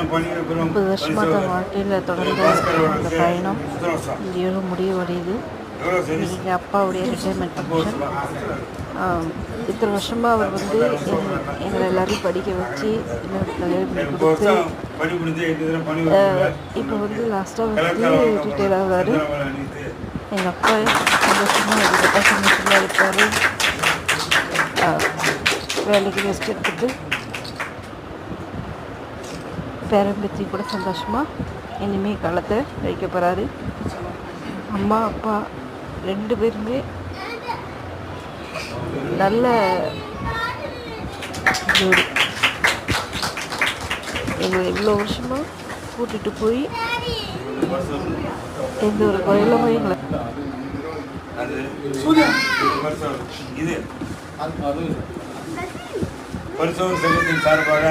30 வருஷமாக தான் வாழ்க்கையில் தொடர்ந்த அந்த பயணம் இங்கேயோட முடிவடையுது. எங்கள் அப்பாவுடைய ரிட்டைர்மெண்ட் ஃபங்க்ஷன். இத்தனை வருஷமாக அவர் வந்து எங்களை எல்லாரையும் படிக்க வச்சு கல்யாணம் கொடுத்து இப்போ வந்து லாஸ்ட்டாக வந்து ரிட்டையர் ஆகிறாரு. எங்கள் அப்பா சந்தோஷமாக இதுக்கிட்ட சந்தோஷமாக இருப்பார். வேலைக்கு ரெஸ்ட் எடுத்துட்டு பேரம்பேத்தி கூட சந்தோஷமாக இனிமேல் காலத்தை கழிக்க போகிறாரு. அம்மா அப்பா 2 பேருமே நல்ல ஜோடி. எங்களை இவ்வளோ வருஷமாக கூட்டிகிட்டு போய் எந்த ஒரு குறையிலுமே எங்களை பரிசோதனை சங்கத்தின் சார்பாக